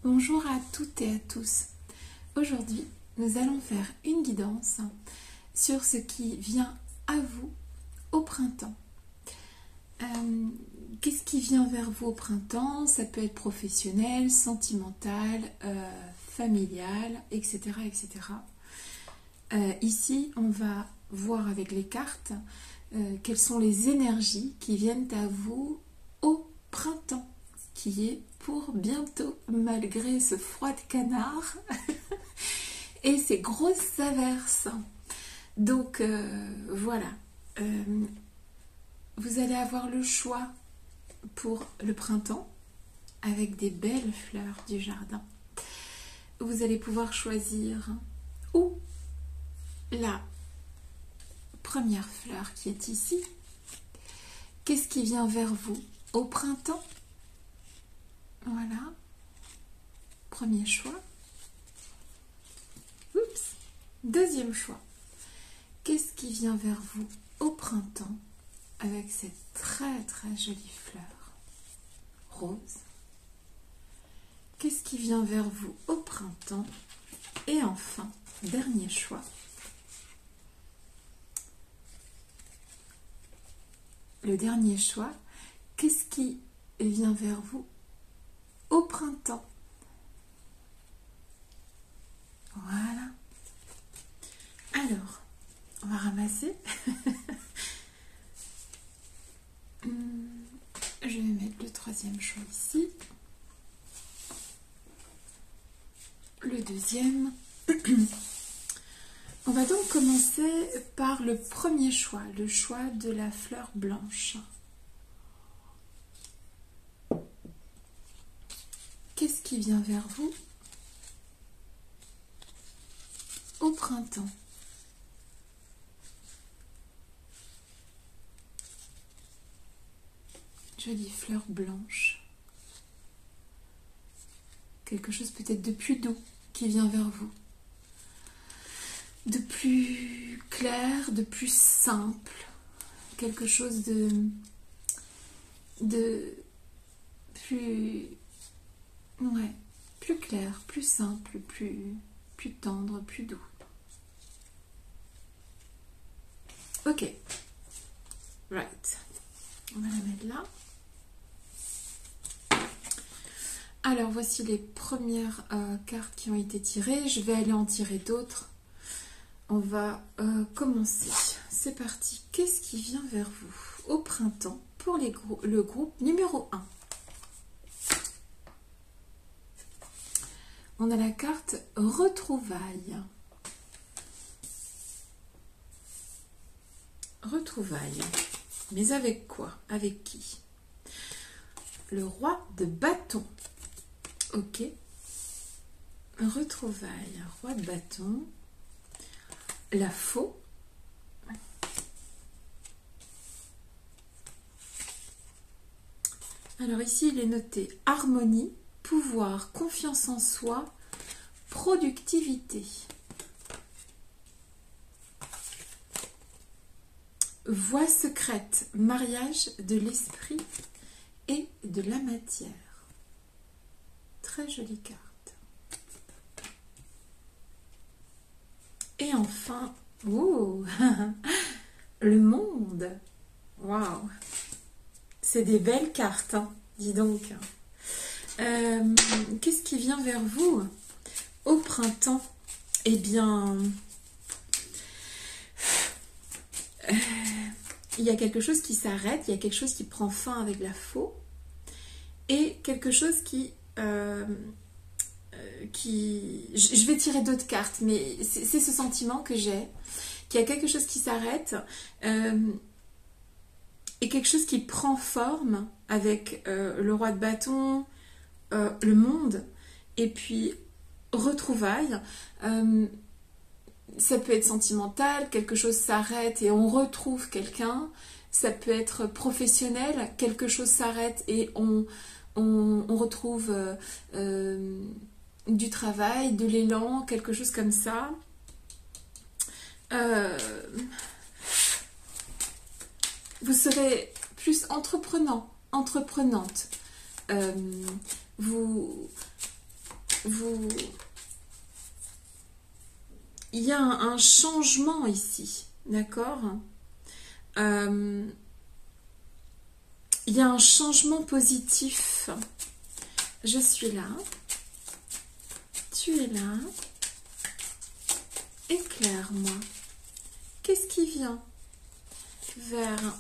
Bonjour à toutes et à tous. Aujourd'hui, nous allons faire une guidance sur ce qui vient à vous au printemps. Qu'est-ce qui vient vers vous au printemps? Ça peut être professionnel, sentimental, familial, etc. etc. Ici, on va voir avec les cartes quelles sont les énergies qui viennent à vous au printemps, qui est pour bientôt, malgré ce froid de canard et ces grosses averses. Donc voilà, vous allez avoir le choix pour le printemps avec des belles fleurs du jardin. Vous allez pouvoir choisir ou la première fleur qui est ici. Qu'est-ce qui vient vers vous au printemps? Voilà, premier choix. Oups. Deuxième choix. Qu'est-ce qui vient vers vous au printemps avec cette très très jolie fleur rose? Qu'est-ce qui vient vers vous au printemps? Et enfin, dernier choix. Le dernier choix, qu'est-ce qui vient vers vous au printemps? Voilà. Alors, on va ramasser. Je vais mettre le troisième choix ici. Le deuxième. On va donc commencer par le premier choix, le choix de la fleur blanche. Qu'est-ce qui vient vers vous au printemps? Jolie fleur blanche. Quelque chose peut-être de plus doux qui vient vers vous. De plus clair, de plus simple. Quelque chose de plus... Ouais, plus clair, plus simple, plus tendre, plus doux. Ok. Right. On va la mettre là. Alors, voici les premières cartes qui ont été tirées. Je vais aller en tirer d'autres. On va commencer. C'est parti. Qu'est-ce qui vient vers vous au printemps pour le groupe numéro 1? On a la carte retrouvailles. Retrouvailles. Mais avec quoi? Avec qui? Le roi de bâton. Ok. Retrouvailles. Roi de bâton. La faux. Alors ici, il est noté harmonie, pouvoir, confiance en soi, productivité. Voie secrète, mariage de l'esprit et de la matière. Très jolie carte. Et enfin, oh, le monde. Waouh, c'est des belles cartes, hein, dis donc. Qu'est-ce qui vient vers vous au printemps? Eh bien, il y a quelque chose qui s'arrête, il y a quelque chose qui prend fin avec la faux, et quelque chose qui... je vais tirer d'autres cartes, mais c'est ce sentiment que j'ai, qu'il y a quelque chose qui s'arrête et quelque chose qui prend forme avec le roi de bâton, le monde, et puis retrouvailles. Ça peut être sentimental, quelque chose s'arrête et on retrouve quelqu'un. Ça peut être professionnel, quelque chose s'arrête et on retrouve du travail, de l'élan, quelque chose comme ça. Vous serez plus entreprenant, entreprenante. il y a un changement ici, d'accord? Il y a un changement positif. Je suis là. Tu es là. Éclaire-moi. Qu'est-ce qui vient vers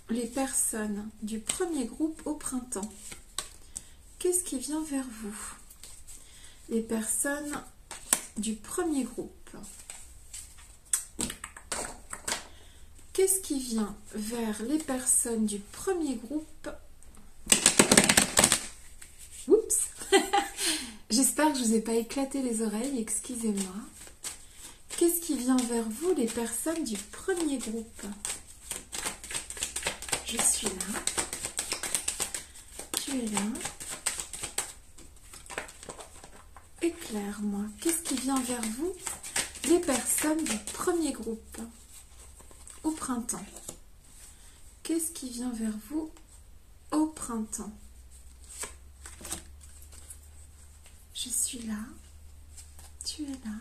les personnes du premier groupe au printemps? Qu'est-ce qui vient vers vous? Les personnes du premier groupe. Qu'est-ce qui vient vers les personnes du premier groupe? Oups. J'espère que je ne vous ai pas éclaté les oreilles, excusez-moi. Qu'est-ce qui vient vers vous, les personnes du premier groupe? Je suis là. Tu es là. Éclaire-moi. Qu'est-ce qui vient vers vous, les personnes du premier groupe au printemps? Qu'est-ce qui vient vers vous au printemps? Je suis là. Tu es là.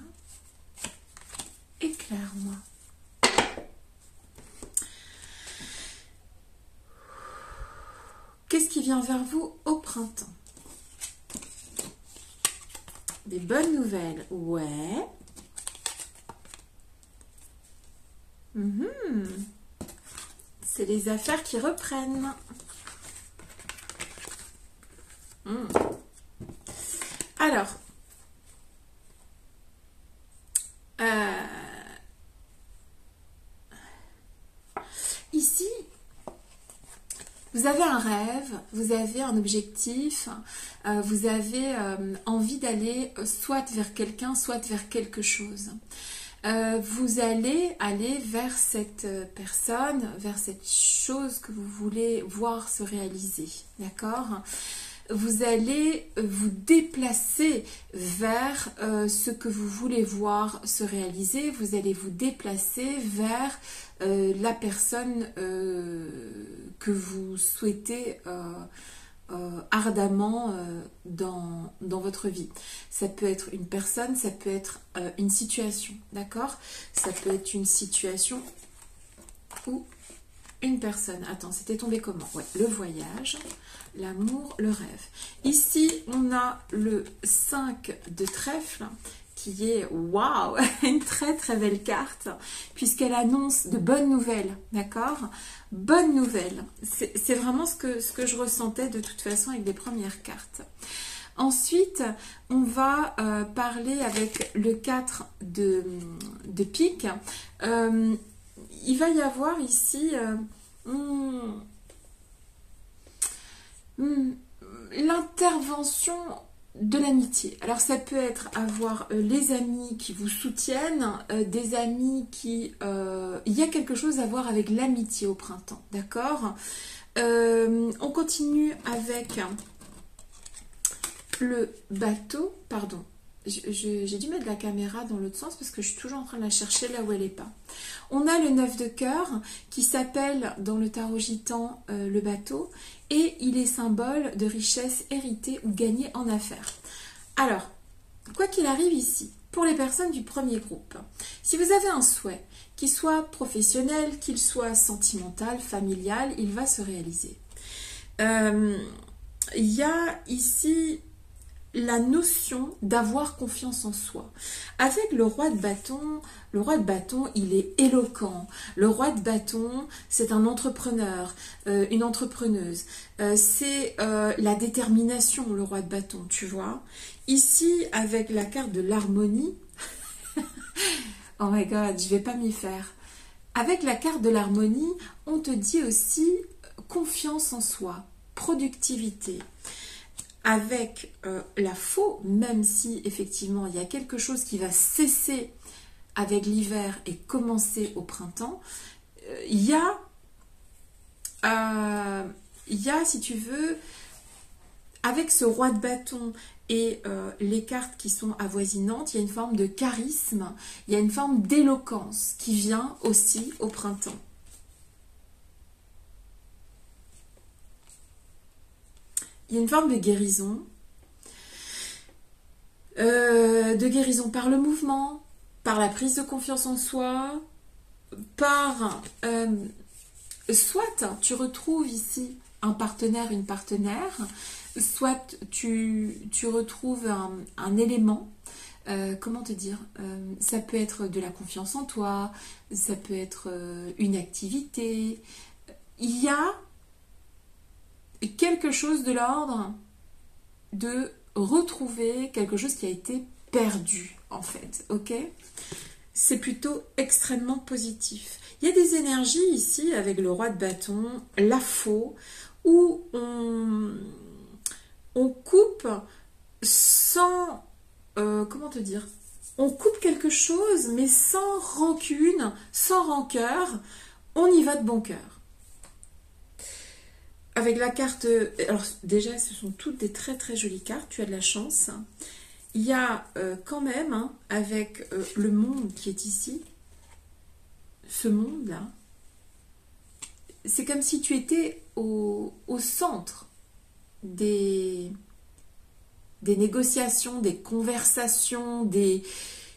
Éclaire-moi. Qu'est-ce qui vient vers vous au printemps? Des bonnes nouvelles, ouais. C'est les affaires qui reprennent. Alors, ici, vous avez un rêve, vous avez un objectif, vous avez envie d'aller soit vers quelqu'un, soit vers quelque chose. Vous allez aller vers cette personne, vers cette chose que vous voulez voir se réaliser, d'accord? Vous allez vous déplacer vers ce que vous voulez voir se réaliser, vous allez vous déplacer vers la personne que vous souhaitez ardemment dans votre vie. Ça peut être une personne, ça peut être une situation, d'accord? Ça peut être une situation ou une personne. Attends, c'était tombé comment? Ouais, le voyage, l'amour, le rêve. Ici, on a le 5 de trèfle qui est, waouh, une très très belle carte puisqu'elle annonce de bonnes nouvelles, d'accord? Bonnes nouvelles. C'est vraiment ce que je ressentais de toute façon avec les premières cartes. Ensuite, on va parler avec le 4 de pique. Il va y avoir ici l'intervention de l'amitié. Alors ça peut être avoir les amis qui vous soutiennent, des amis qui... il y a quelque chose à voir avec l'amitié au printemps, d'accord? On continue avec le bateau, pardon. J'ai dû mettre la caméra dans l'autre sens parce que je suis toujours en train de la chercher là où elle n'est pas. On a le 9 de cœur qui s'appelle dans le tarot gitan le bateau et il est symbole de richesse héritée ou gagnée en affaires. Alors, quoi qu'il arrive ici, pour les personnes du premier groupe, si vous avez un souhait, qu'il soit professionnel, qu'il soit sentimental, familial, il va se réaliser. Il y a ici la notion d'avoir confiance en soi. Avec le roi de bâton, il est éloquent. Le roi de bâton, c'est un entrepreneur, une entrepreneuse. C'est la détermination, le roi de bâton, tu vois. Ici, avec la carte de l'harmonie, oh my god, je vais pas m'y faire. Avec la carte de l'harmonie, on te dit aussi confiance en soi, productivité. Avec la faux, même si effectivement il y a quelque chose qui va cesser avec l'hiver et commencer au printemps, il y a, si tu veux, avec ce roi de bâton et les cartes qui sont avoisinantes, il y a une forme de charisme, il y a une forme d'éloquence qui vient aussi au printemps. Il y a une forme de guérison. de guérison par le mouvement, par la prise de confiance en soi, par... soit tu retrouves ici un partenaire, une partenaire, soit tu retrouves un élément, comment te dire, ça peut être de la confiance en toi, ça peut être une activité. Il y a quelque chose de l'ordre de retrouver quelque chose qui a été perdu, en fait, ok? C'est plutôt extrêmement positif. Il y a des énergies ici avec le roi de bâton, la faux, où on coupe sans... comment te dire? On coupe quelque chose, mais sans rancune, sans rancœur. On y va de bon cœur. Avec la carte... Alors déjà, ce sont toutes des très très jolies cartes. Tu as de la chance. Il y a quand même, hein, avec le monde qui est ici, ce monde-là, c'est comme si tu étais au centre des négociations, des conversations,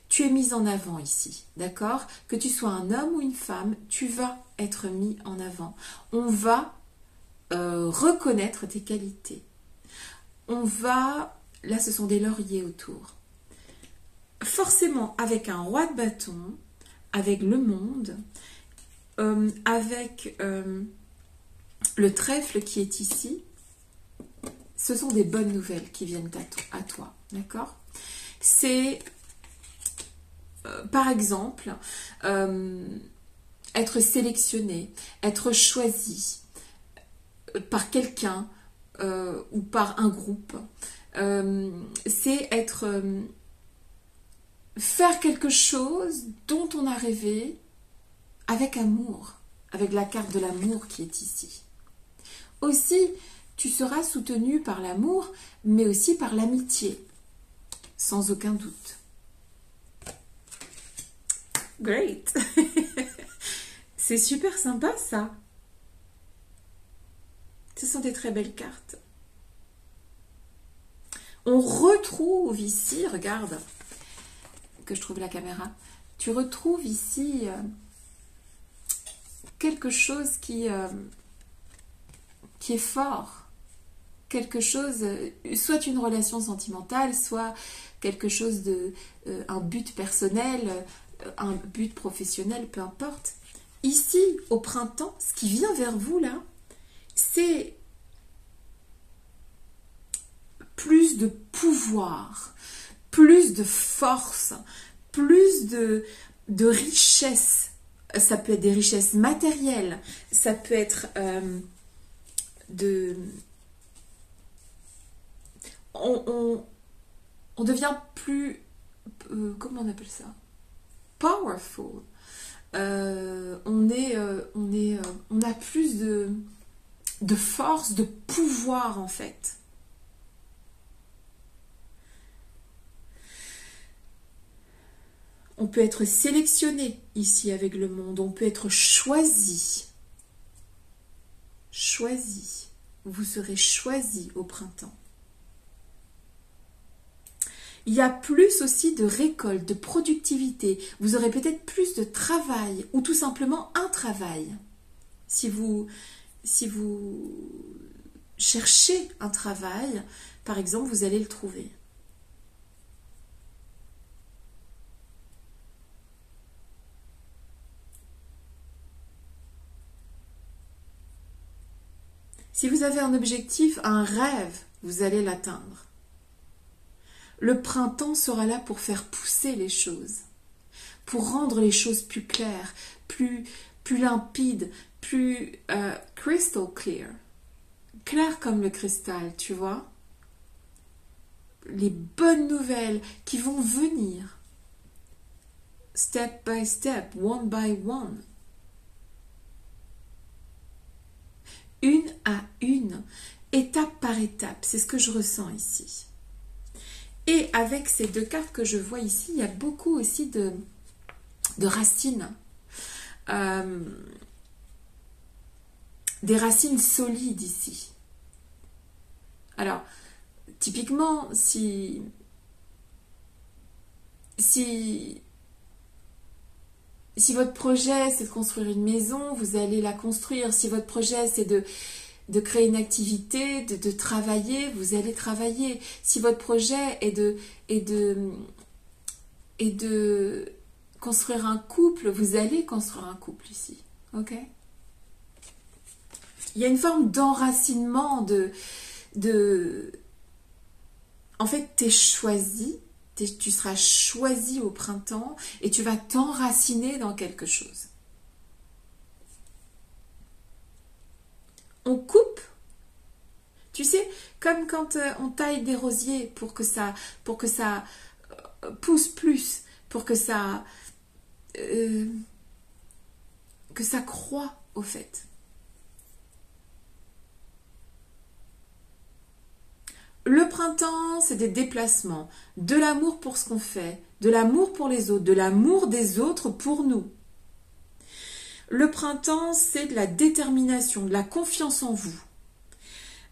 tu es mise en avant ici, d'accord? Que tu sois un homme ou une femme, tu vas être mis en avant. On va reconnaître tes qualités. On va... Là, ce sont des lauriers autour. Forcément, avec un roi de bâton, avec le monde, avec le trèfle qui est ici, ce sont des bonnes nouvelles qui viennent à toi, d'accord? C'est, par exemple, être sélectionné, être choisi par quelqu'un ou par un groupe. C'est être... faire quelque chose dont on a rêvé avec amour, avec la carte de l'amour qui est ici. Aussi, tu seras soutenu par l'amour, mais aussi par l'amitié, sans aucun doute. Great. C'est super sympa ça. Ce sont des très belles cartes. On retrouve ici, regarde, que je trouve la caméra, tu retrouves ici quelque chose qui est fort, quelque chose, soit une relation sentimentale, soit quelque chose de, un but personnel, un but professionnel, peu importe. Ici, au printemps, ce qui vient vers vous là, c'est plus de pouvoir, plus de force, plus de richesse. Ça peut être des richesses matérielles, ça peut être on devient plus... comment on appelle ça? Powerful. On a plus de force, de pouvoir en fait. On peut être sélectionné ici avec le monde. On peut être choisi. Choisi. Vous serez choisi au printemps. Il y a plus aussi de récolte, de productivité. Vous aurez peut-être plus de travail ou tout simplement un travail. Si vous cherchez un travail, par exemple, vous allez le trouver. Si vous avez un objectif, un rêve, vous allez l'atteindre. Le printemps sera là pour faire pousser les choses, pour rendre les choses plus claires, plus limpides, plus crystal clear. Clair comme le cristal, tu vois. Les bonnes nouvelles qui vont venir. Step by step, one by one. Une à une, étape par étape. C'est ce que je ressens ici. Et avec ces deux cartes que je vois ici, il y a beaucoup aussi de racines. Des racines solides ici. Alors, typiquement, si si votre projet c'est de construire une maison, vous allez la construire. Si votre projet c'est de créer une activité, de travailler, vous allez travailler. Si votre projet est de construire un couple, vous allez construire un couple ici. Ok? Il y a une forme d'enracinement, en fait, t'es choisi, tu seras choisi au printemps et tu vas t'enraciner dans quelque chose. On coupe, tu sais, comme quand on taille des rosiers pour que ça pousse plus, pour que ça croît au fait. Le printemps, c'est des déplacements, de l'amour pour ce qu'on fait, de l'amour pour les autres, de l'amour des autres pour nous. Le printemps, c'est de la détermination, de la confiance en vous,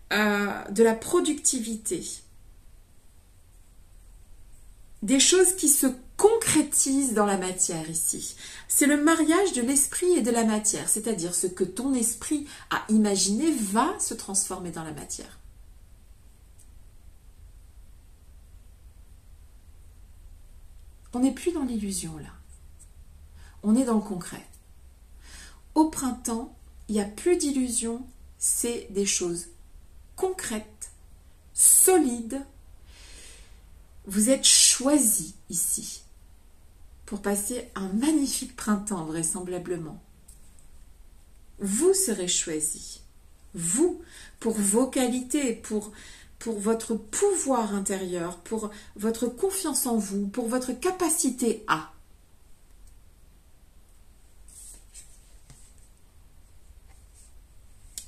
de la productivité. Des choses qui se concrétisent dans la matière ici. C'est le mariage de l'esprit et de la matière, c'est-à-dire ce que ton esprit a imaginé va se transformer dans la matière. On n'est plus dans l'illusion là. On est dans le concret. Au printemps, il n'y a plus d'illusion, c'est des choses concrètes, solides. Vous êtes choisis ici pour passer un magnifique printemps vraisemblablement. Vous serez choisis. Vous, pour vos qualités, pour votre pouvoir intérieur, pour votre confiance en vous, pour votre capacité à.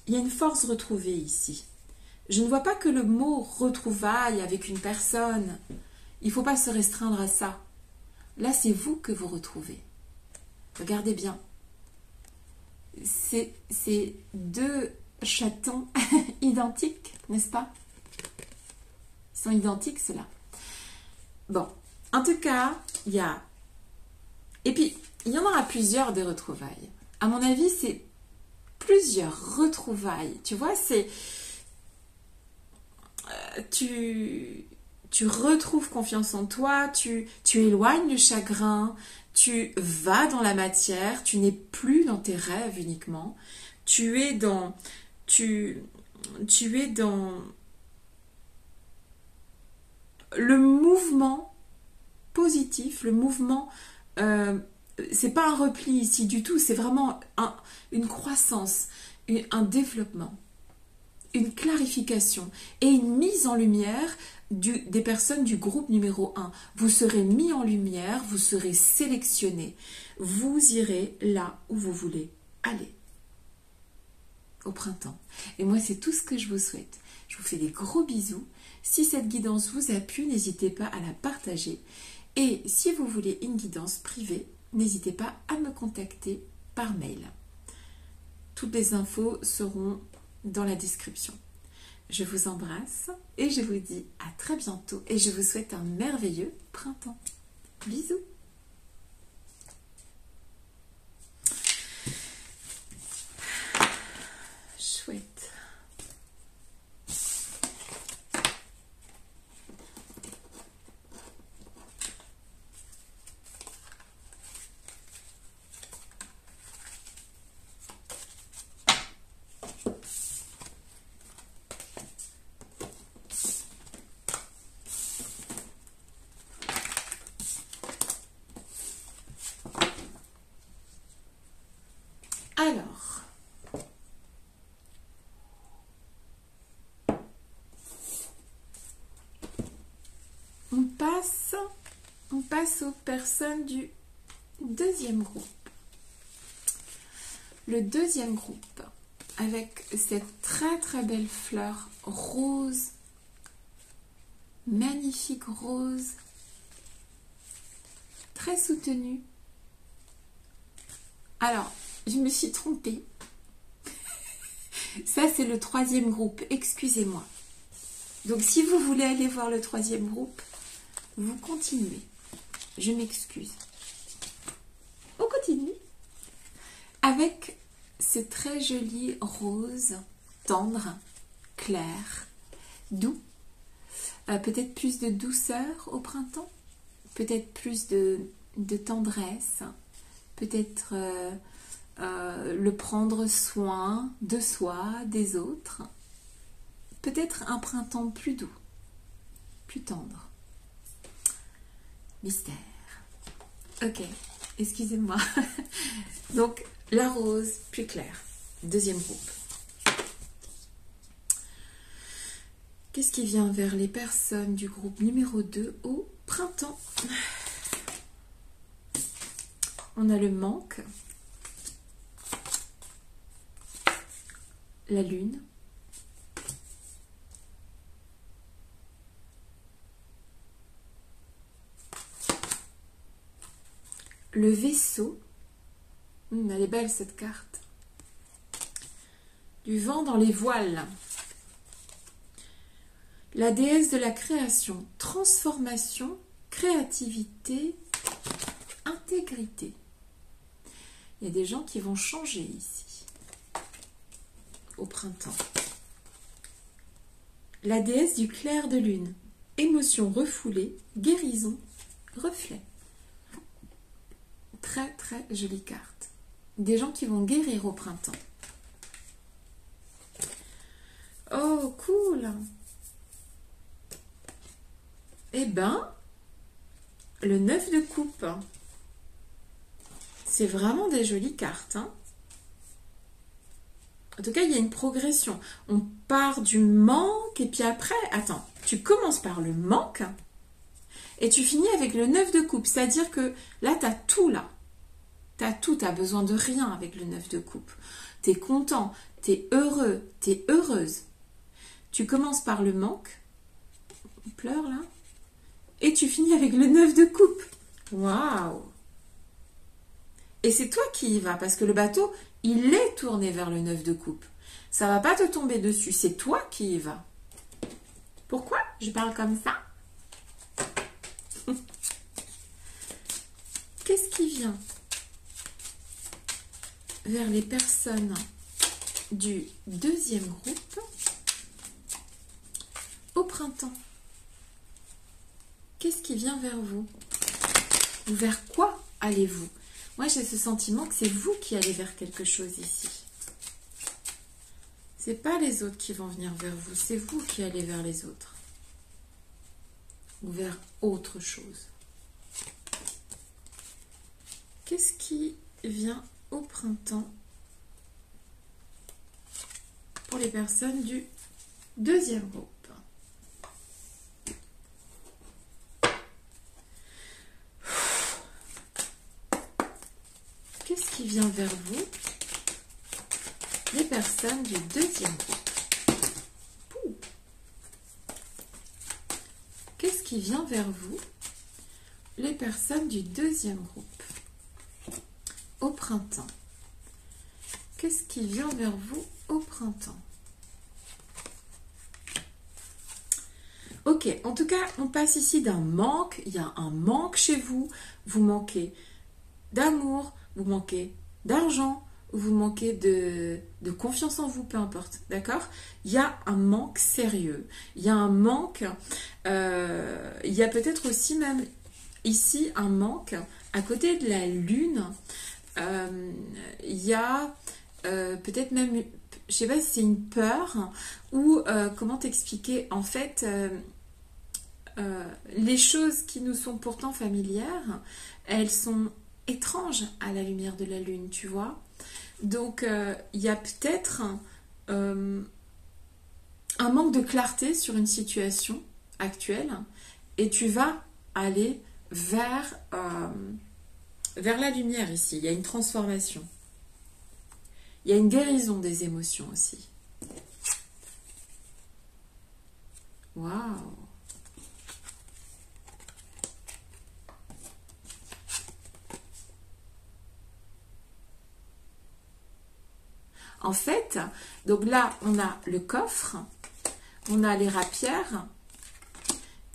Il y a une force retrouvée ici. Je ne vois pas que le mot retrouvaille avec une personne. Il ne faut pas se restreindre à ça. Là, c'est vous que vous retrouvez. Regardez bien. C'est deux chatons identiques, n'est-ce pas? Ils sont identiques, ceux-là. Bon, en tout cas, il y a... Et puis, il y en aura plusieurs des retrouvailles. À mon avis, c'est plusieurs retrouvailles. Tu vois, c'est... Tu retrouves confiance en toi, tu éloignes le chagrin, tu vas dans la matière, tu n'es plus dans tes rêves uniquement, tu es dans le mouvement positif, le mouvement, c'est pas un repli ici du tout, c'est vraiment une croissance, un développement, une clarification et une mise en lumière des personnes du groupe numéro 1. Vous serez mis en lumière, vous serez sélectionné. Vous irez là où vous voulez aller au printemps. Et moi, c'est tout ce que je vous souhaite. Je vous fais des gros bisous. Si cette guidance vous a plu, n'hésitez pas à la partager. Et si vous voulez une guidance privée, n'hésitez pas à me contacter par mail. Toutes les infos seront dans la description. Je vous embrasse et je vous dis à très bientôt et je vous souhaite un merveilleux printemps. Bisous. Chouette. Alors, on passe aux personnes du deuxième groupe. Le deuxième groupe, avec cette très très belle fleur rose, magnifique rose, très soutenue. Alors, je me suis trompée. Ça, c'est le troisième groupe. Excusez-moi. Donc, si vous voulez aller voir le troisième groupe, vous continuez. je m'excuse. On continue avec ce très joli rose tendre, clair, doux. Peut-être plus de douceur au printemps, peut-être plus de tendresse, peut-être le prendre soin de soi, des autres. Peut-être un printemps plus doux, plus tendre. Mystère. Ok, excusez-moi. Donc, la rose plus claire. Deuxième groupe. Qu'est-ce qui vient vers les personnes du groupe numéro 2 au printemps? On a le manque, la lune, le vaisseau. Elle est belle cette carte. Du vent dans les voiles. La déesse de la création, transformation, créativité, intégrité. Il y a des gens qui vont changer ici, au printemps. La déesse du clair de lune, émotion refoulée, guérison, reflet. Très très jolie carte. Des gens qui vont guérir au printemps. Oh, cool! Eh ben, le 9 de coupe. C'est vraiment des jolies cartes. Hein. En tout cas, il y a une progression. On part du manque et puis après, attends, tu commences par le manque et tu finis avec le 9 de coupe. C'est-à-dire que là, tu as tout là. Tu as tout, tu n'as besoin de rien avec le 9 de coupe. Tu es content, tu es heureux, tu es heureuse. Tu commences par le manque. On pleure là. Et tu finis avec le 9 de coupe. Waouh! Et c'est toi qui y vas, parce que le bateau, il est tourné vers le 9 de coupe. Ça ne va pas te tomber dessus, c'est toi qui y vas. Pourquoi je parle comme ça? Qu'est-ce qui vient vers les personnes du deuxième groupe au printemps? Qu'est-ce qui vient vers vous? Vers quoi allez-vous? Moi, j'ai ce sentiment que c'est vous qui allez vers quelque chose ici. C'est pas les autres qui vont venir vers vous, c'est vous qui allez vers les autres. Ou vers autre chose. Qu'est-ce qui vient au printemps pour les personnes du deuxième groupe? Qu'est-ce qui vient vers vous, les personnes du deuxième groupe? Qu'est-ce qui vient vers vous, les personnes du deuxième groupe au printemps? Qu'est-ce qui vient vers vous au printemps? Ok, en tout cas, on passe ici d'un manque. Il y a un manque chez vous. Vous manquez d'amour, vous manquez d'argent, vous manquez de confiance en vous, peu importe, d'accord? Il y a un manque sérieux, il y a un manque, il y a peut-être aussi même ici un manque, à côté de la lune, il y a peut-être même, je sais pas si c'est une peur, ou comment t'expliquer, en fait, les choses qui nous sont pourtant familières, elles sont étrange à la lumière de la lune, tu vois. Donc, il y a peut-être un manque de clarté sur une situation actuelle et tu vas aller vers la lumière ici. Il y a une transformation. Il y a une guérison des émotions aussi. Waouh! En fait, donc là, on a le coffre, on a les rapières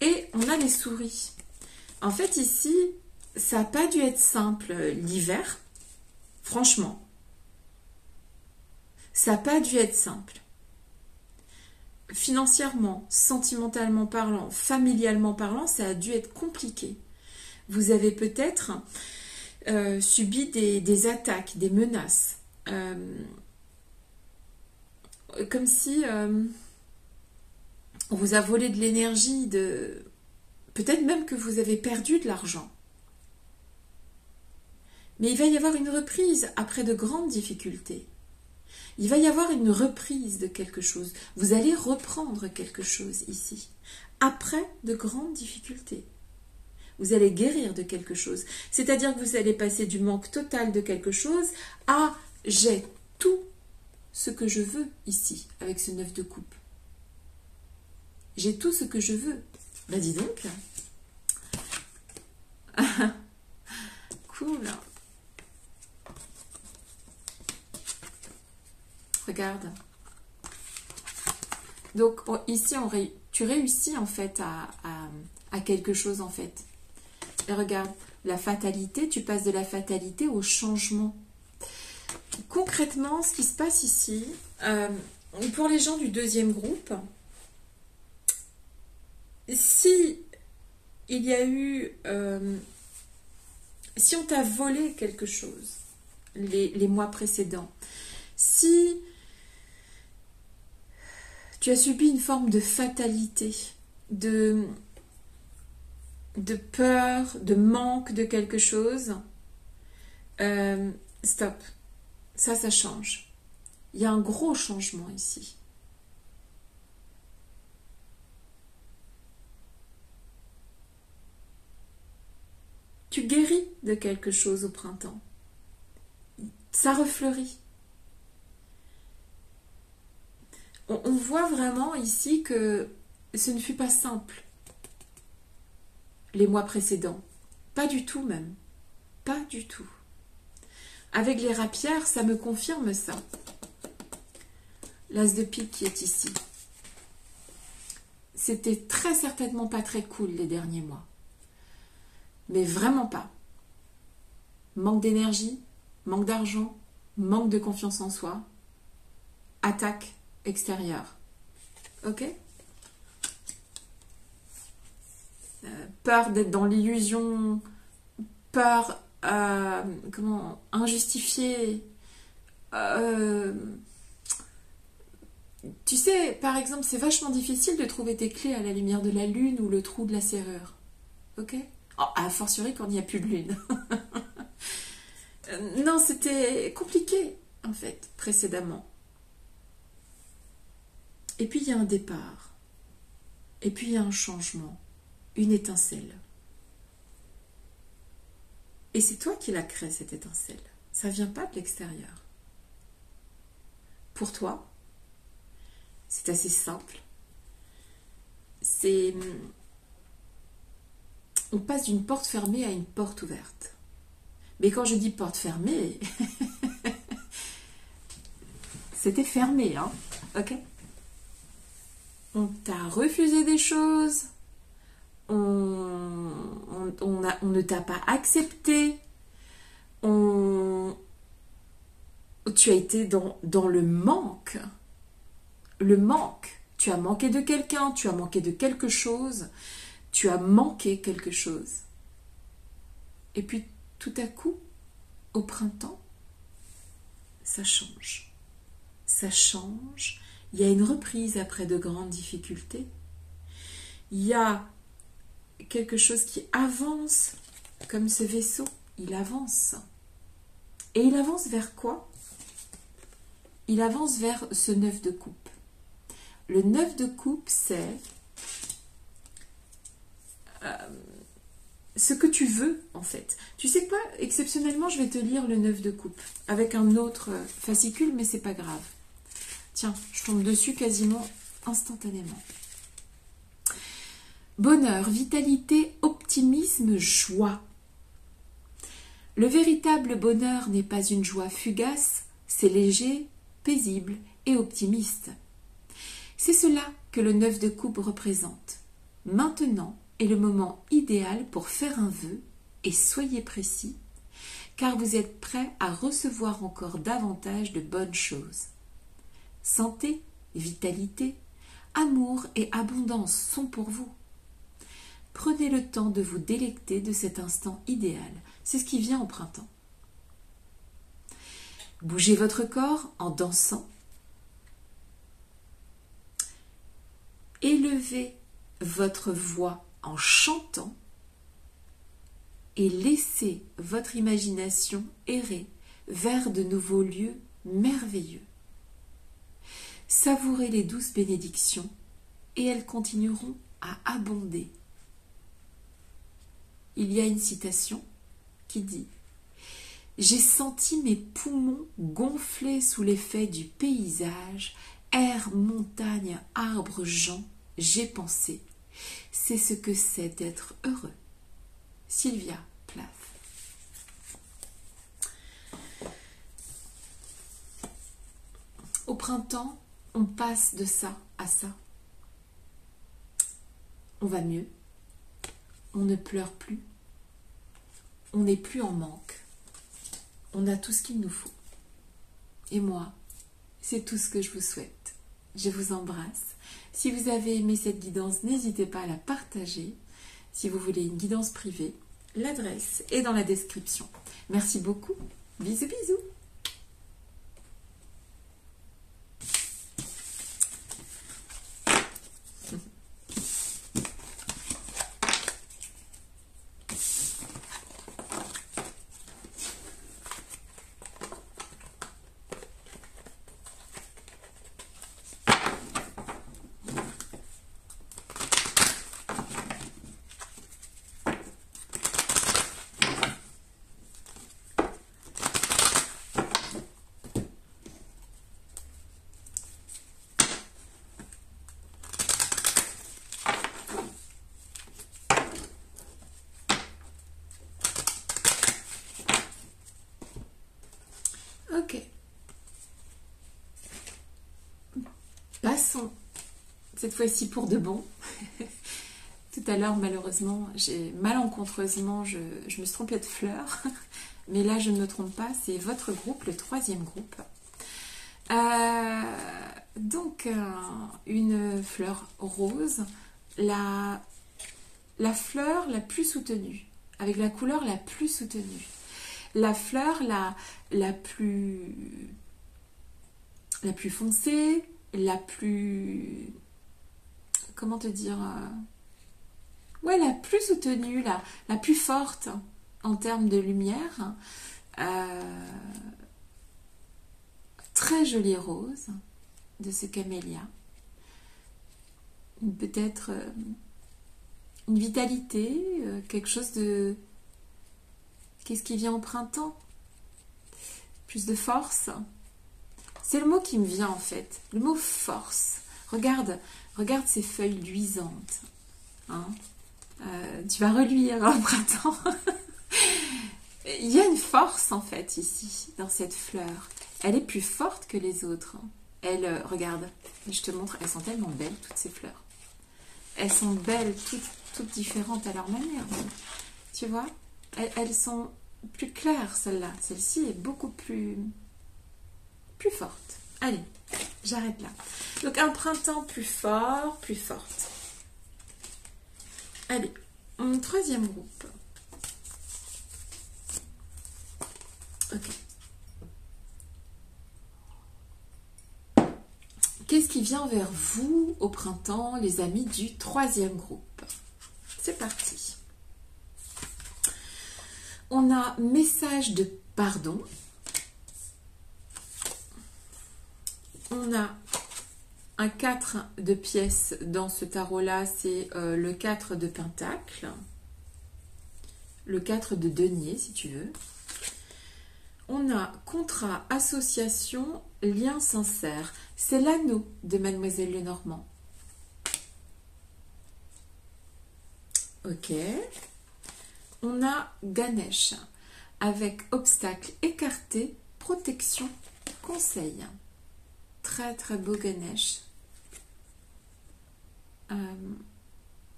et on a les souris. En fait, ici, ça n'a pas dû être simple l'hiver, franchement. Ça n'a pas dû être simple. Financièrement, sentimentalement parlant, familialement parlant, ça a dû être compliqué. Vous avez peut-être subi des attaques, des menaces. Comme si on vous a volé de l'énergie, peut-être même que vous avez perdu de l'argent. Mais il va y avoir une reprise après de grandes difficultés. Il va y avoir une reprise de quelque chose. Vous allez reprendre quelque chose ici. Après de grandes difficultés. Vous allez guérir de quelque chose. C'est-à-dire que vous allez passer du manque total de quelque chose à j'ai tout ce que je veux ici, avec ce 9 de coupe. J'ai tout ce que je veux. Ben dis donc. Cool. Regarde. Donc ici, tu réussis en fait à quelque chose en fait. Et regarde, la fatalité, tu passes de la fatalité au changement. Concrètement, ce qui se passe ici, pour les gens du deuxième groupe, si il y a eu, si on t'a volé quelque chose les mois précédents, si tu as subi une forme de fatalité, de peur, de manque de quelque chose, stop. Ça change. Il y a un gros changement ici. Tu guéris de quelque chose au printemps. Ça refleurit. On voit vraiment ici que ce ne fut pas simple les mois précédents. Pas du tout même. Pas du tout. Avec les rapières, ça me confirme ça. L'as de pique qui est ici. C'était très certainement pas très cool les derniers mois. Mais vraiment pas. Manque d'énergie, manque d'argent, manque de confiance en soi, attaque extérieure. Ok ? Peur d'être dans l'illusion, peur injustifiée. Tu sais, par exemple, c'est vachement difficile de trouver tes clés à la lumière de la lune ou le trou de la serrure. Ok ? A fortiori quand il n'y a plus de lune. Non, c'était compliqué, en fait, précédemment. Et puis, il y a un départ. Et puis, il y a un changement. Une étincelle. Et c'est toi qui la crée, cette étincelle. Ça ne vient pas de l'extérieur. Pour toi, c'est assez simple. On passe d'une porte fermée à une porte ouverte. Mais quand je dis porte fermée, c'était fermé, hein, ok ? On t'a refusé des choses, on ne t'a pas accepté, tu as été dans le manque. Le manque. Tu as manqué de quelqu'un, tu as manqué de quelque chose, tu as manqué quelque chose. Et puis, tout à coup, au printemps, ça change. Ça change. Il y a une reprise après de grandes difficultés. Il y a quelque chose qui avance, comme ce vaisseau. Il avance. Et il avance vers quoi? Il avance vers ce 9 de coupe. Le 9 de coupe, c'est ce que tu veux, en fait. Tu sais quoi? Exceptionnellement, je vais te lire le 9 de coupe avec un autre fascicule, mais c'est pas grave. Tiens, je tombe dessus quasiment instantanément. Bonheur, vitalité, optimisme, joie. Le véritable bonheur n'est pas une joie fugace, c'est léger, paisible et optimiste. C'est cela que le 9 de coupe représente. Maintenant est le moment idéal pour faire un vœu et soyez précis, car vous êtes prêt à recevoir encore davantage de bonnes choses. Santé, vitalité, amour et abondance sont pour vous. Prenez le temps de vous délecter de cet instant idéal. C'est ce qui vient au printemps. Bougez votre corps en dansant. Élevez votre voix en chantant. Et laissez votre imagination errer vers de nouveaux lieux merveilleux. Savourez les douces bénédictions et elles continueront à abonder. Il y a une citation qui dit « J'ai senti mes poumons gonfler sous l'effet du paysage, air, montagne, arbres, gens, j'ai pensé. C'est ce que c'est d'être heureux. » Sylvia Plath. Au printemps, on passe de ça à ça. On va mieux. On ne pleure plus. On n'est plus en manque. On a tout ce qu'il nous faut. Et moi, c'est tout ce que je vous souhaite. Je vous embrasse. Si vous avez aimé cette guidance, n'hésitez pas à la partager. Si vous voulez une guidance privée, l'adresse est dans la description. Merci beaucoup. Bisous, bisous. Ok. Passons, cette fois-ci pour de bon. Tout à l'heure, malheureusement, malencontreusement, je me suis trompée de fleur. Mais là, je ne me trompe pas, c'est votre groupe, le 3e groupe. Une fleur rose, la fleur la plus soutenue, avec la couleur la plus soutenue. La fleur la plus foncée, la plus... Comment te dire ouais, la plus soutenue, la plus forte en termes de lumière. Très jolie rose de ce camélia. Peut-être une vitalité, quelque chose de... Qu'est-ce qui vient au printemps? Plus de force. C'est le mot qui me vient en fait. Le mot force. Regarde ces feuilles luisantes. Hein? Tu vas reluire au printemps. Il y a une force en fait ici, dans cette fleur. Elle est plus forte que les autres. Regarde, je te montre, elles sont tellement belles toutes ces fleurs. Elles sont belles, toutes différentes à leur manière. Tu vois? Elles sont plus claires, celle-là. Celle-ci est beaucoup plus forte. Allez, j'arrête là. Donc, un printemps plus fort, plus forte. Allez, un 3e groupe. Ok. Qu'est-ce qui vient vers vous au printemps, les amis du 3e groupe? C'est parti. On a message de pardon. On a un 4 de pièces dans ce tarot-là, c'est le 4 de pentacle. Le 4 de denier, si tu veux. On a contrat, association, lien sincère. C'est l'anneau de Mademoiselle Lenormand. Ok. On a Ganesh avec obstacle écarté, protection, conseil. Très très beau Ganesh.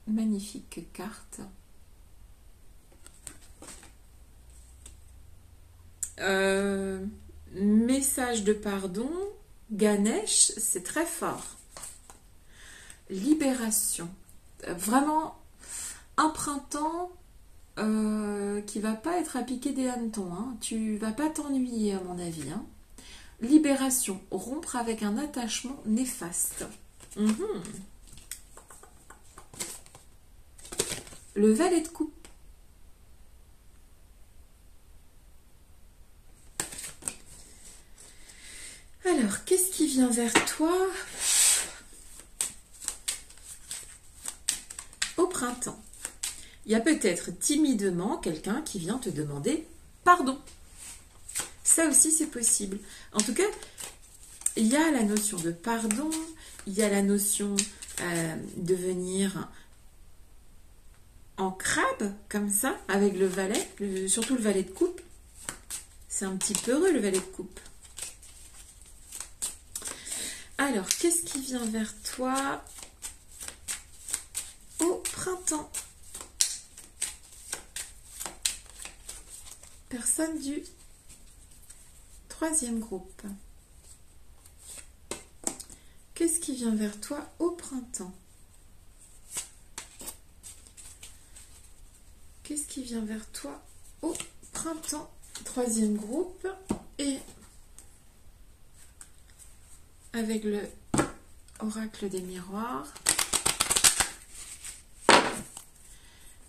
Magnifique carte. Message de pardon, Ganesh, c'est très fort. Libération. Vraiment, un printemps qui va pas être à piquer des hannetons. Hein. Tu vas pas t'ennuyer, à mon avis. Hein. Libération. Rompre avec un attachement néfaste. Le valet de coupe. Alors, qu'est-ce qui vient vers toi au printemps? Il y a peut-être timidement quelqu'un qui vient te demander pardon. Ça aussi, c'est possible. En tout cas, il y a la notion de pardon, il y a la notion de venir en crabe, comme ça, avec le valet, surtout le valet de coupe. C'est un petit peu heureux, le valet de coupe. Alors, qu'est-ce qui vient vers toi au printemps? Personne du troisième groupe. Qu'est-ce qui vient vers toi au printemps? Qu'est-ce qui vient vers toi au printemps? Troisième groupe. Et avec le oracle des miroirs.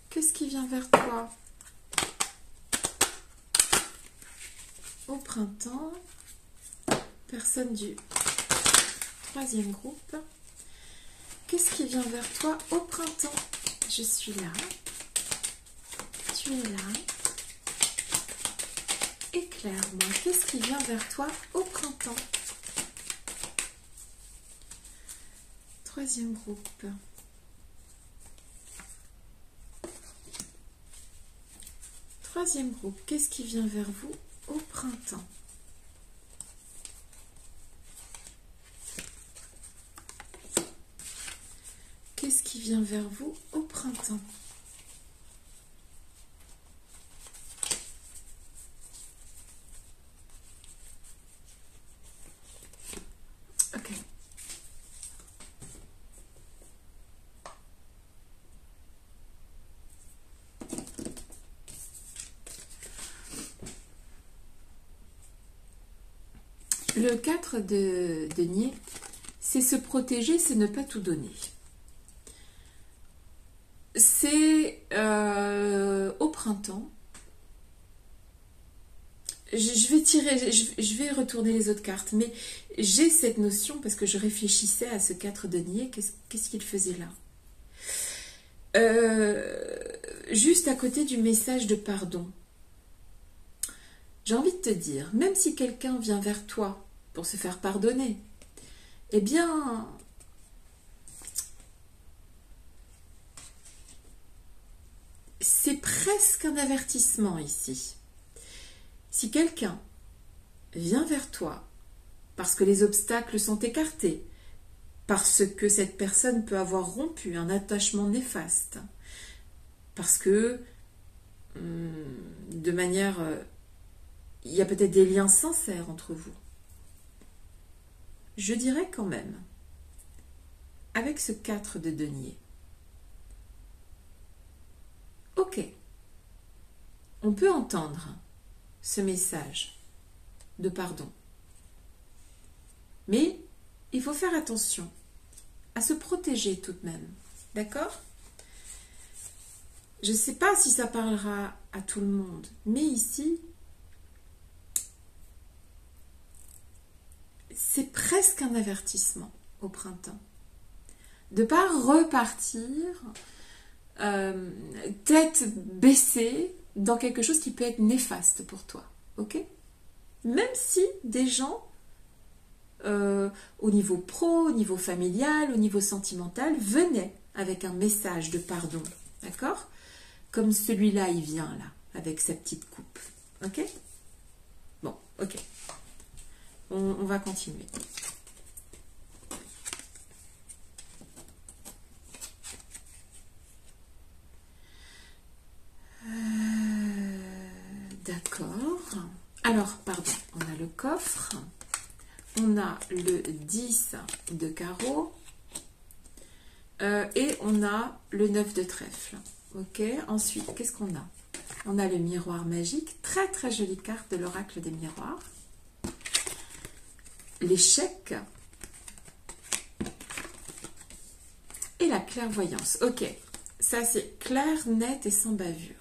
Qu'est-ce qui vient vers toi au printemps? Personne du troisième groupe. Qu'est-ce qui vient vers toi au printemps? Je suis là. Tu es là. Éclaire-moi. Qu'est-ce qui vient vers toi au printemps? Troisième groupe. Troisième groupe. Qu'est-ce qui vient vers vous au printemps? Qu'est-ce qui vient vers vous au printemps? Ok. Le 4 de denier, c'est se protéger, c'est ne pas tout donner. C'est au printemps. Je vais retourner les autres cartes, mais j'ai cette notion parce que je réfléchissais à ce 4 denier. Qu'est-ce qu'il faisait là? Juste à côté du message de pardon. J'ai envie de te dire, même si quelqu'un vient vers toi pour se faire pardonner, eh bien, c'est presque un avertissement ici. Si quelqu'un vient vers toi parce que les obstacles sont écartés, parce que cette personne peut avoir rompu un attachement néfaste, parce que de manière... il y a peut-être des liens sincères entre vous. Je dirais quand même, avec ce 4 de denier, ok, on peut entendre ce message de pardon. Mais il faut faire attention à se protéger tout de même. D'accord? Je ne sais pas si ça parlera à tout le monde, mais ici, c'est presque un avertissement au printemps. De ne pas repartir tête baissée dans quelque chose qui peut être néfaste pour toi. Ok? Même si des gens, au niveau pro, au niveau familial, au niveau sentimental, venaient avec un message de pardon. D'accord? Comme celui-là, il vient là, avec sa petite coupe. Ok? Bon, ok. On va continuer. D'accord. Alors, pardon, on a le coffre, on a le 10 de carreau et on a le 9 de trèfle. Ok, ensuite, qu'est-ce qu'on a? On a le miroir magique, très très jolie carte de l'oracle des miroirs. L'échec et la clairvoyance. Ok, ça c'est clair, net et sans bavure.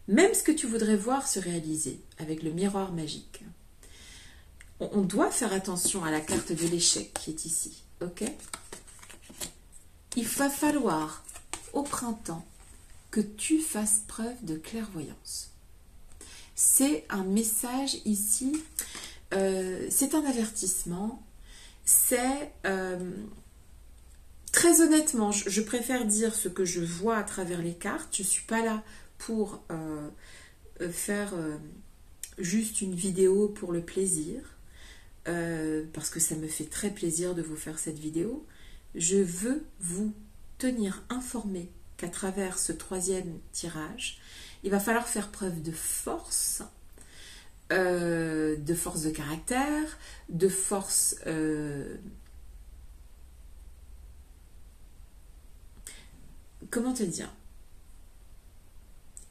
Même ce que tu voudrais voir se réaliser avec le miroir magique. On doit faire attention à la carte de l'échec qui est ici. Ok? Il va falloir au printemps que tu fasses preuve de clairvoyance. C'est un message ici, c'est un avertissement, c'est très honnêtement, je préfère dire ce que je vois à travers les cartes. Je ne suis pas là pour faire juste une vidéo pour le plaisir, parce que ça me fait très plaisir de vous faire cette vidéo. Je veux vous tenir informé qu'à travers ce troisième tirage, il va falloir faire preuve de force de caractère, de force comment te dire?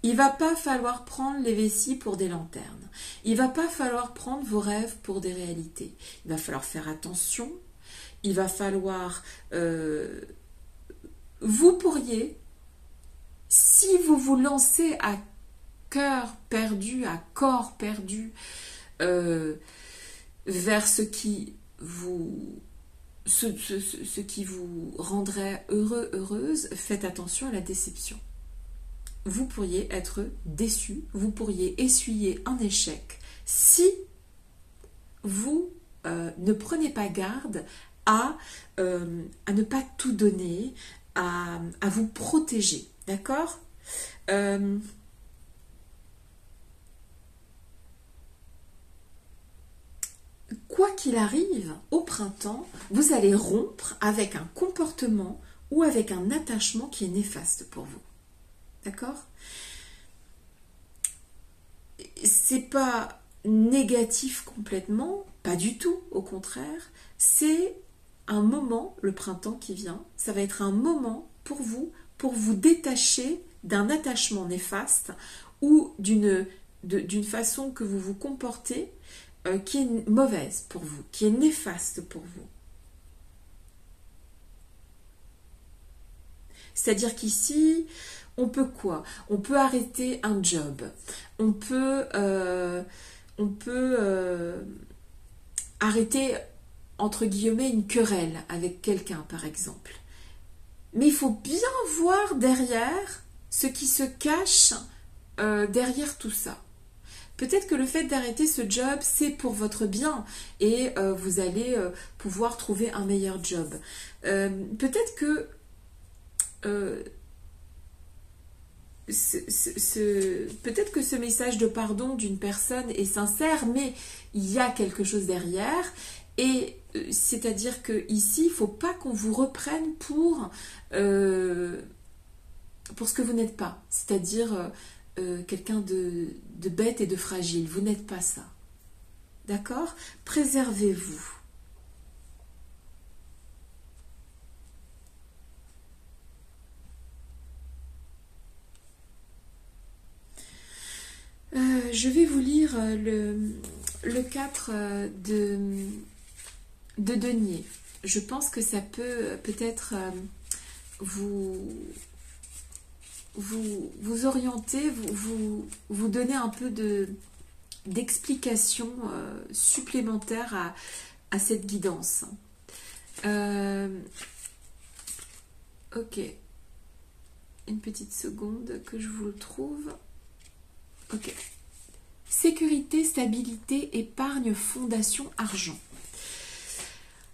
Il va pas falloir prendre les vessies pour des lanternes. Il va pas falloir prendre vos rêves pour des réalités. Il va falloir faire attention. Il va falloir... vous pourriez, si vous vous lancez à cœur perdu, à corps perdu, vers ce qui vous rendrait heureux, heureuse, faites attention à la déception. Vous pourriez être déçu, vous pourriez essuyer un échec si vous ne prenez pas garde à ne pas tout donner, à vous protéger, d'accord? Quoi qu'il arrive, au printemps, vous allez rompre avec un comportement ou avec un attachement qui est néfaste pour vous. D'accord? C'est pas négatif complètement, pas du tout, au contraire. C'est un moment, le printemps qui vient, ça va être un moment pour vous détacher d'un attachement néfaste ou d'une façon que vous vous comportez qui est mauvaise pour vous, qui est néfaste pour vous. C'est-à-dire qu'ici, on peut quoi? On peut arrêter un job. On peut arrêter, entre guillemets, une querelle avec quelqu'un, par exemple. Mais il faut bien voir derrière ce qui se cache derrière tout ça. Peut-être que le fait d'arrêter ce job, c'est pour votre bien et vous allez pouvoir trouver un meilleur job. Peut-être que peut-être que ce message de pardon d'une personne est sincère, mais il y a quelque chose derrière. Et c'est-à-dire que ici, il ne faut pas qu'on vous reprenne pour ce que vous n'êtes pas. C'est-à-dire quelqu'un de bête et de fragile. Vous n'êtes pas ça. D'accord? Préservez-vous. Je vais vous lire le 4 de denier. Je pense que ça peut peut-être vous orienter, vous donner un peu d'explication supplémentaire à cette guidance. Ok. Une petite seconde que je vous le trouve. Ok. Sécurité, stabilité, épargne, fondation, argent.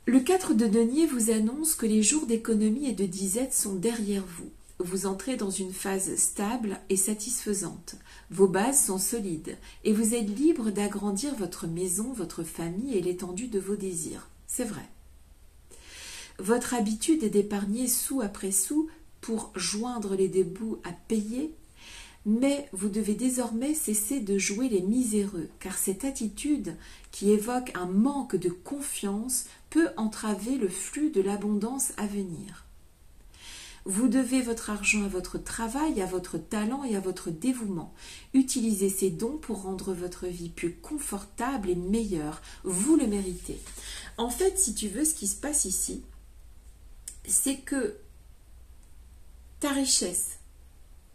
Le 4 de denier vous annonce que les jours d'économie et de disette sont derrière vous. Vous entrez dans une phase stable et satisfaisante. Vos bases sont solides et vous êtes libre d'agrandir votre maison, votre famille et l'étendue de vos désirs. C'est vrai. Votre habitude est d'épargner sou après sou pour joindre les deux bouts à payer Mais vous devez désormais cesser de jouer les miséreux, car cette attitude qui évoque un manque de confiance peut entraver le flux de l'abondance à venir. Vous devez votre argent à votre travail, à votre talent et à votre dévouement. Utilisez ces dons pour rendre votre vie plus confortable et meilleure. Vous le méritez. En fait, si tu veux, ce qui se passe ici, c'est que ta richesse,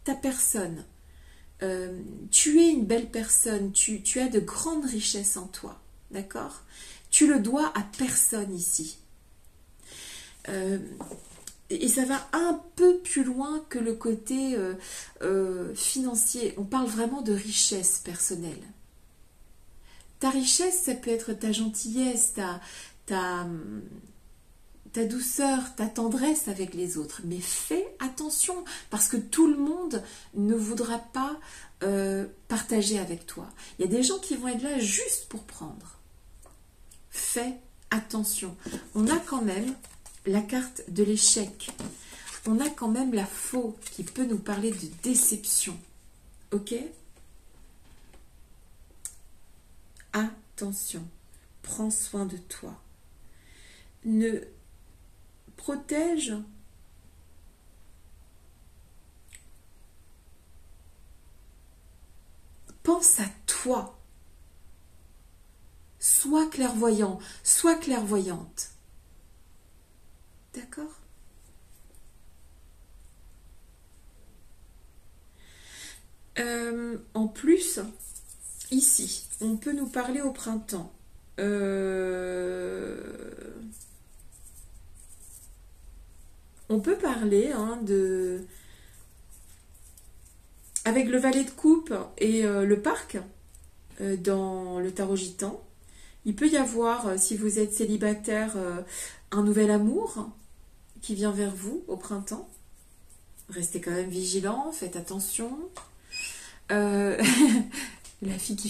ta personne, tu es une belle personne, tu as de grandes richesses en toi, d'accord? Tu le dois à personne ici. Et ça va un peu plus loin que le côté financier. On parle vraiment de richesse personnelle. Ta richesse, ça peut être ta gentillesse, ta douceur, ta tendresse avec les autres. Mais fais attention, parce que tout le monde ne voudra pas partager avec toi. Il y a des gens qui vont être là juste pour prendre. Fais attention. On a quand même la carte de l'échec. On a quand même la faux qui peut nous parler de déception. Ok? Attention. Prends soin de toi. Ne protège pense à toi. Sois clairvoyant, sois clairvoyante. D'accord? En plus, ici, on peut nous parler au printemps. On peut parler avec le valet de coupe et le parc dans le tarot gitan. Il peut y avoir, si vous êtes célibataire, un nouvel amour qui vient vers vous au printemps. Restez quand même vigilant, faites attention. La fille qui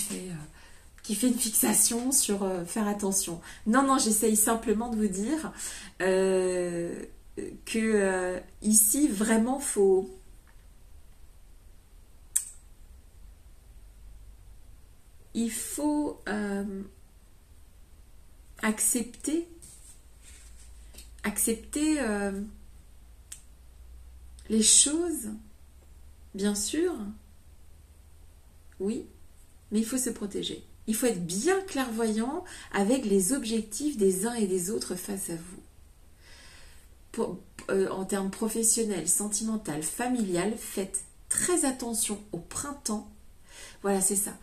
fait une fixation sur faire attention. Non, j'essaye simplement de vous dire que ici, vraiment, il faut accepter les choses, bien sûr, oui, mais il faut se protéger. Il faut être bien clairvoyant avec les objectifs des uns et des autres face à vous. En termes professionnels, sentimental, familial, faites très attention au printemps. Voilà, c'est ça.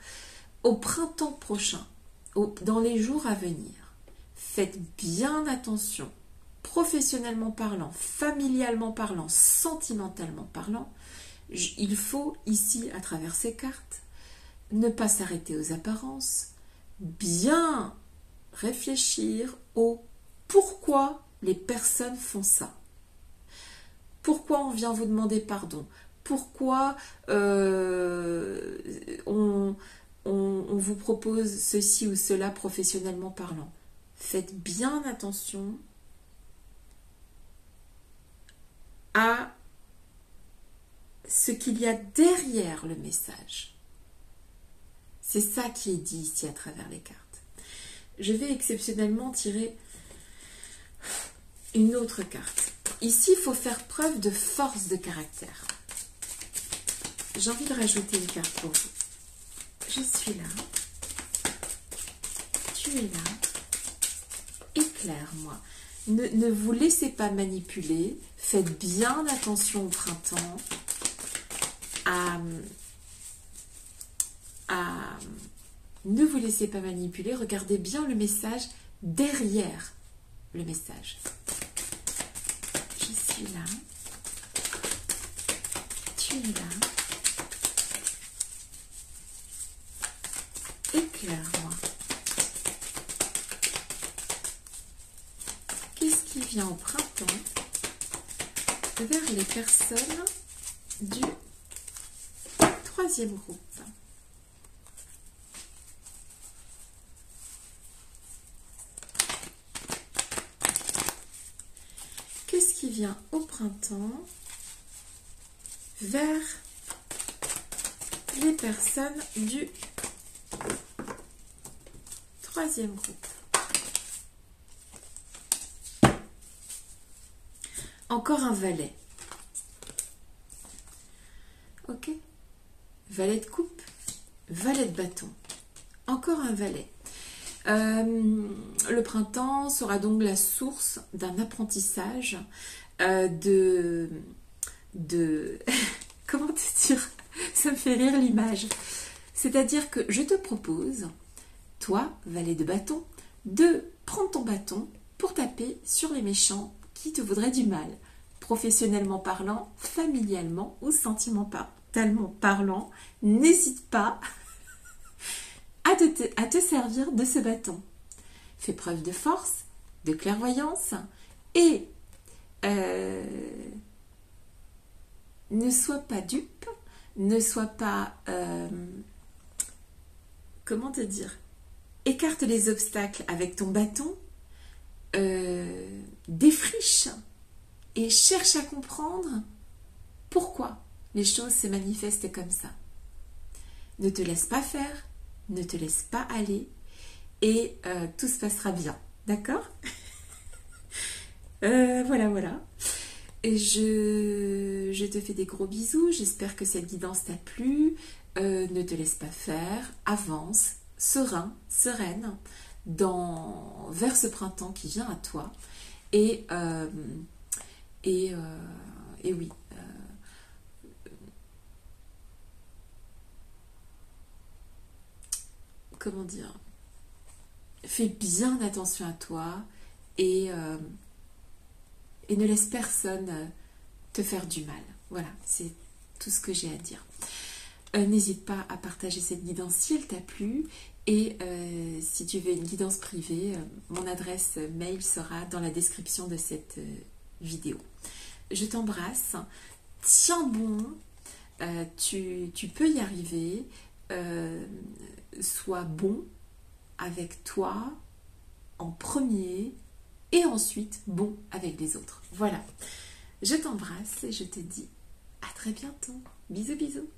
Au printemps prochain, dans les jours à venir, faites bien attention, professionnellement parlant, familialement parlant, sentimentalement parlant. Il faut ici, à travers ces cartes, ne pas s'arrêter aux apparences, bien réfléchir au pourquoi les personnes font ça. Pourquoi on vient vous demander pardon? Pourquoi on vous propose ceci ou cela professionnellement parlant? Faites bien attention à ce qu'il y a derrière le message. C'est ça qui est dit ici à travers les cartes. Je vais exceptionnellement tirer une autre carte. Ici, il faut faire preuve de force de caractère. J'ai envie de rajouter une carte pour vous. Je suis là. Tu es là. Éclaire-moi. Ne vous laissez pas manipuler. Faites bien attention au printemps ne vous laissez pas manipuler. Regardez bien le message derrière le message. Je suis là. Tu es là. Éclaire-moi. Qu'est-ce qui vient au printemps vers les personnes du troisième groupe? Qu'est-ce qui vient au printemps vers les personnes du troisième groupe. Encore un valet. Ok. Valet de coupe, valet de bâton. Encore un valet. Le printemps sera donc la source d'un apprentissage de comment te dire, ça me fait rire l'image. C'est-à-dire que je te propose, toi, valet de bâton, de prendre ton bâton pour taper sur les méchants qui te voudraient du mal, professionnellement parlant, familialement ou sentimentalement parlant. N'hésite pas à te servir de ce bâton. Fais preuve de force, de clairvoyance et ne sois pas dupe, ne sois pas... comment te dire? Écarte les obstacles avec ton bâton, défriche et cherche à comprendre pourquoi les choses se manifestent comme ça. Ne te laisse pas faire, ne te laisse pas aller et tout se passera bien. D'accord? Voilà. Et je te fais des gros bisous. J'espère que cette guidance t'a plu. Ne te laisse pas faire. Avance, sereine, vers ce printemps qui vient à toi. Et oui. Comment dire? Fais bien attention à toi et ne laisse personne te faire du mal. Voilà, c'est tout ce que j'ai à dire. N'hésite pas à partager cette guidance si elle t'a plu. Et si tu veux une guidance privée, mon adresse mail sera dans la description de cette vidéo. Je t'embrasse. Tiens bon. Tu peux y arriver. Sois bon avec toi en premier et ensuite bon avec les autres. Voilà. Je t'embrasse et je te dis à très bientôt. Bisous, bisous.